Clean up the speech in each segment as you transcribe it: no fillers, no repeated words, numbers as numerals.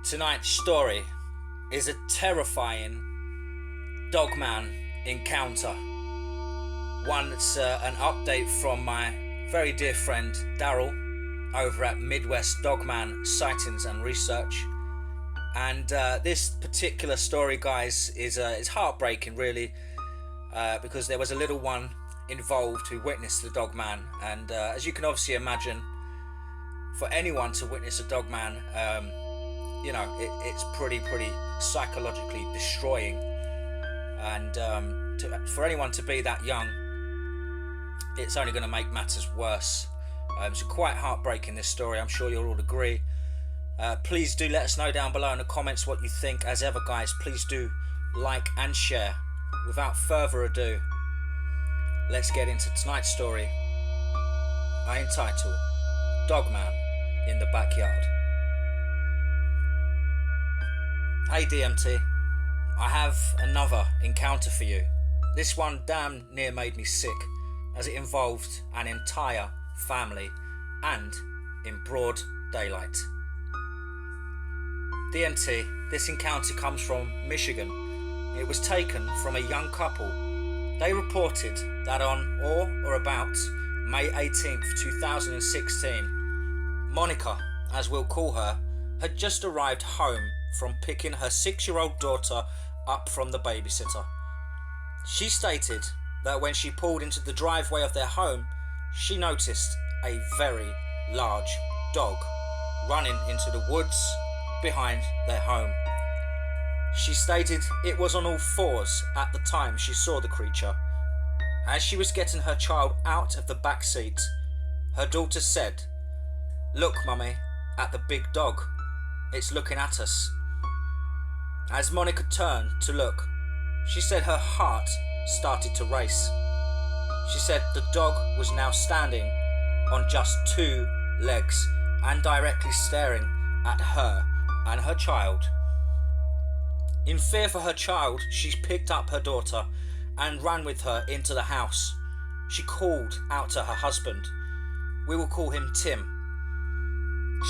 Tonight's story is a terrifying Dogman encounter. One that's an update from my very dear friend Darrell over at Midwest Dogman Sightings and Research. And this particular story, guys, is heartbreaking, really, because there was a little one involved who witnessed the Dogman. And as you can obviously imagine, for anyone to witness a Dogman, it's pretty psychologically destroying. And for anyone to be that young, it's only going to make matters worse. So quite heartbreaking, this story. I'm sure you'll all agree. Please do let us know down below in the comments what you think. As ever, guys, please do like and share. Without further ado, let's get into tonight's story. I entitle Dogman in the Backyard. Hey DMT, I have another encounter for you. This one damn near made me sick, as it involved an entire family and in broad daylight. DMT, this encounter comes from Michigan. It was taken from a young couple. They reported that on or about May 18th, 2016, Monica, as we'll call her, had just arrived home from picking her 6-year-old daughter up from the babysitter. She stated that when she pulled into the driveway of their home, she noticed a very large dog running into the woods behind their home. She stated it was on all fours at the time she saw the creature. As she was getting her child out of the back seat, her daughter said, "Look, mummy, at the big dog. It's looking at us." As Monica turned to look, she said her heart started to race. She said the dog was now standing on just 2 legs and directly staring at her and her child. In fear for her child, she picked up her daughter and ran with her into the house. She called out to her husband. We will call him Tim.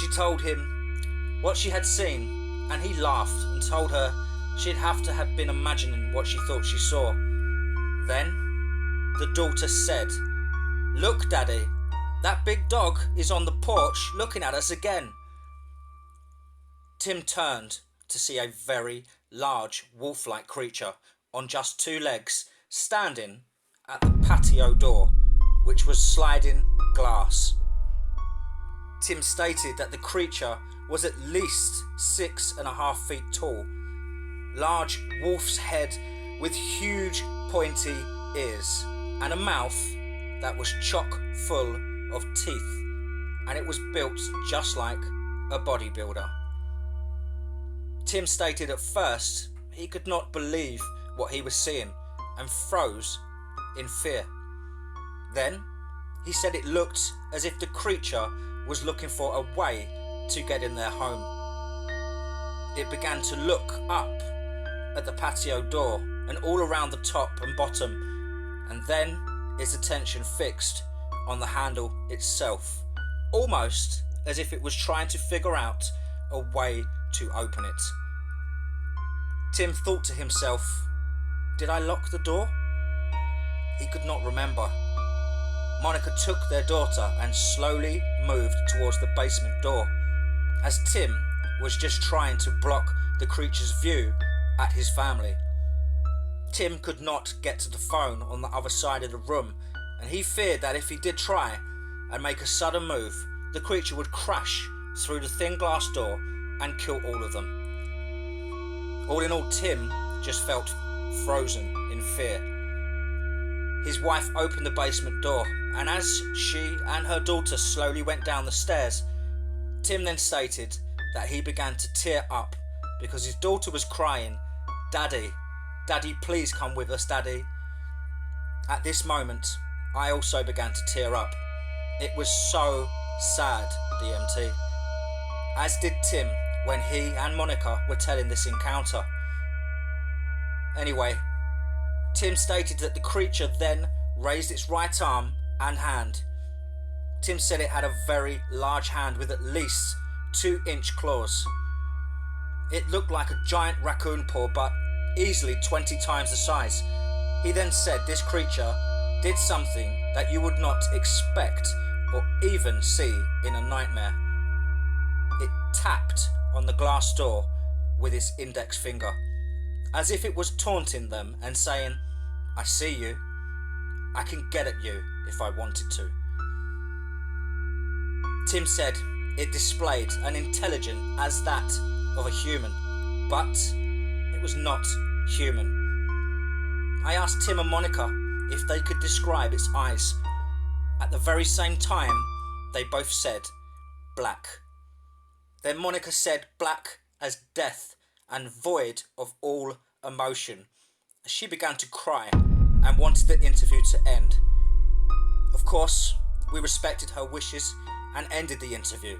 She told him what she had seen, and he laughed and told her she'd have to have been imagining what she thought she saw. Then the daughter said, "Look, Daddy, that big dog is on the porch looking at us again." Tim turned to see a very large wolf-like creature on just 2 legs standing at the patio door, which was sliding glass. Tim stated that the creature was at least 6.5 feet tall, large wolf's head with huge pointy ears and a mouth that was chock full of teeth, and it was built just like a bodybuilder. Tim stated at first he could not believe what he was seeing and froze in fear. Then he said it looked as if the creature was looking for a way to get in their home. It began to look up at the patio door and all around the top and bottom, and then its attention fixed on the handle itself, almost as if it was trying to figure out a way to open it. Tim thought to himself, did I lock the door? He could not remember. Monica took their daughter and slowly moved towards the basement door, as Tim was just trying to block the creature's view at his family. Tim could not get to the phone on the other side of the room, and he feared that if he did try and make a sudden move, the creature would crash through the thin glass door and kill all of them. All in all, Tim just felt frozen in fear. His wife opened the basement door, and as she and her daughter slowly went down the stairs, Tim then stated that he began to tear up because his daughter was crying, "Daddy, Daddy, please come with us, Daddy." At this moment, I also began to tear up. It was so sad, DMT. As did Tim when he and Monica were telling this encounter. Anyway, Tim stated that the creature then raised its right arm and hand. Tim said it had a very large hand with at least 2-inch claws. It looked like a giant raccoon paw, but easily 20 times the size. He then said this creature did something that you would not expect or even see in a nightmare. It tapped on the glass door with its index finger, as if it was taunting them and saying, "I see you. I can get at you if I wanted to." Tim said it displayed an intelligence as that of a human, but it was not human. I asked Tim and Monica if they could describe its eyes. At the very same time, they both said black. Then Monica said black as death and void of all emotion. She began to cry and wanted the interview to end. Of course, we respected her wishes and ended the interview.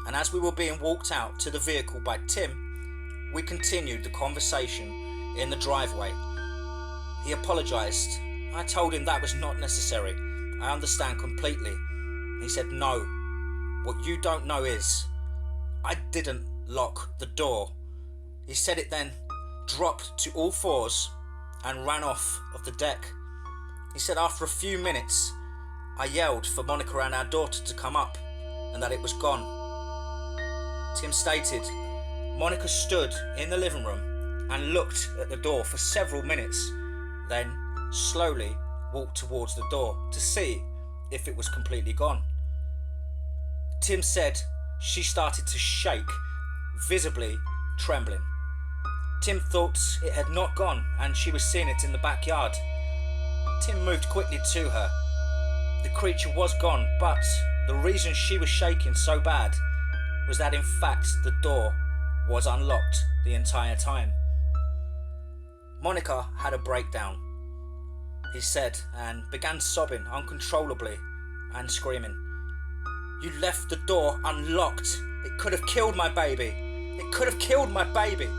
And as we were being walked out to the vehicle by Tim, we continued the conversation in the driveway. He apologised. I told him that was not necessary. I understand completely. He said, "No, what you don't know is I didn't lock the door." He said it then dropped to all fours and ran off of the deck. He said after a few minutes, I yelled for Monica and our daughter to come up and that it was gone. Tim stated, Monica stood in the living room and looked at the door for several minutes, then slowly walked towards the door to see if it was completely gone. Tim said she started to shake, visibly trembling. Tim thought it had not gone and she was seeing it in the backyard. Tim moved quickly to her. The creature was gone, but the reason she was shaking so bad was that in fact the door was unlocked the entire time. Monica had a breakdown, he said, and began sobbing uncontrollably and screaming. "You left the door unlocked. It could have killed my baby. It could have killed my baby."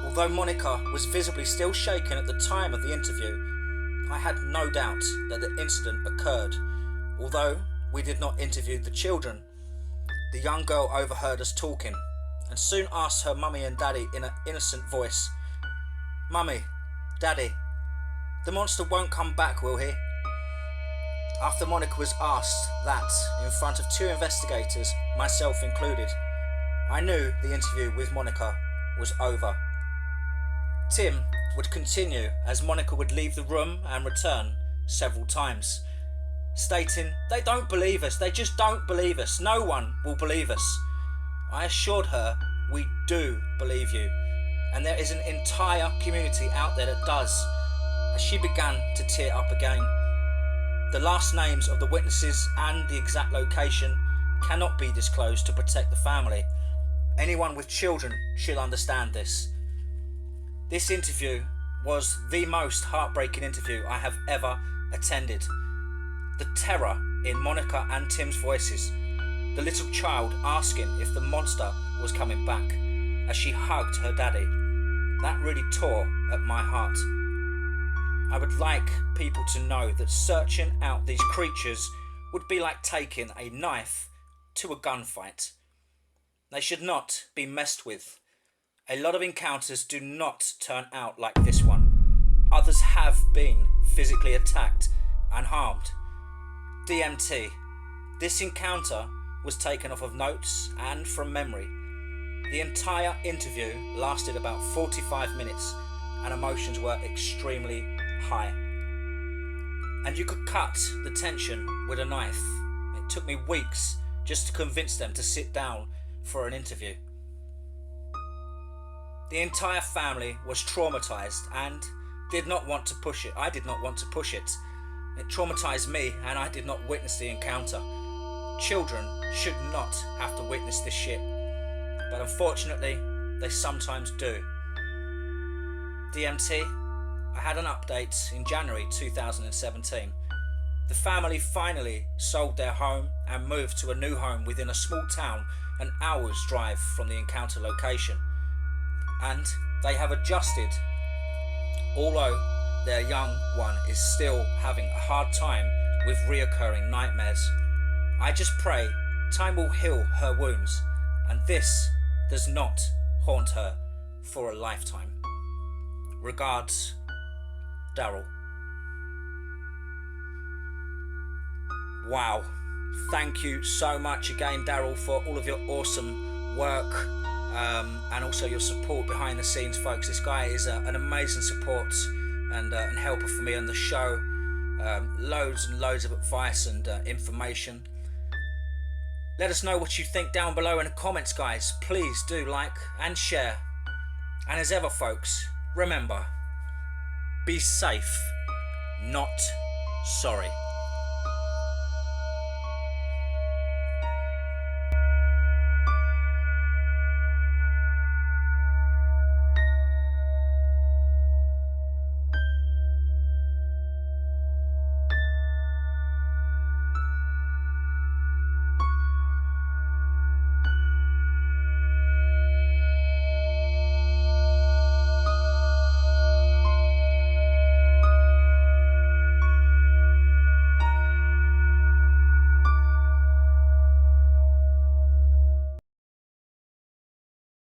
Although Monica was visibly still shaken at the time of the interview, I had no doubt that the incident occurred. Although we did not interview the children, the young girl overheard us talking and soon asked her mummy and daddy in an innocent voice, "Mummy, Daddy, the monster won't come back, will he?" After Monica was asked that in front of two investigators, myself included, I knew the interview with Monica was over. Tim would continue as Monica would leave the room and return several times, stating, "They don't believe us, they just don't believe us, no one will believe us." I assured her, "We do believe you, and there is an entire community out there that does," as she began to tear up again. The last names of the witnesses and the exact location cannot be disclosed to protect the family. Anyone with children should understand this. This interview was the most heartbreaking interview I have ever attended. The terror in Monica and Tim's voices, the little child asking if the monster was coming back as she hugged her daddy, that really tore at my heart. I would like people to know that searching out these creatures would be like taking a knife to a gunfight. They should not be messed with. A lot of encounters do not turn out like this one. Others have been physically attacked and harmed. DMT. This encounter was taken off of notes and from memory. The entire interview lasted about 45 minutes and emotions were extremely high. And you could cut the tension with a knife. It took me weeks just to convince them to sit down for an interview. The entire family was traumatized and did not want to push it. I did not want to push it. It traumatized me and I did not witness the encounter. Children should not have to witness this shit, but unfortunately they sometimes do. DMT, I had an update in January 2017. The family finally sold their home and moved to a new home within a small town an hour's drive from the encounter location. And they have adjusted, although their young one is still having a hard time with reoccurring nightmares. I just pray time will heal her wounds and this does not haunt her for a lifetime. Regards, Darrell. Wow. Thank you so much again, Darrell, for all of your awesome work and also your support behind the scenes, folks. This guy is an amazing support and helper for me on the show. Loads and loads of advice and information. Let us know what you think down below in the comments, guys. Please do like and share. And as ever, folks, remember, be safe, not sorry.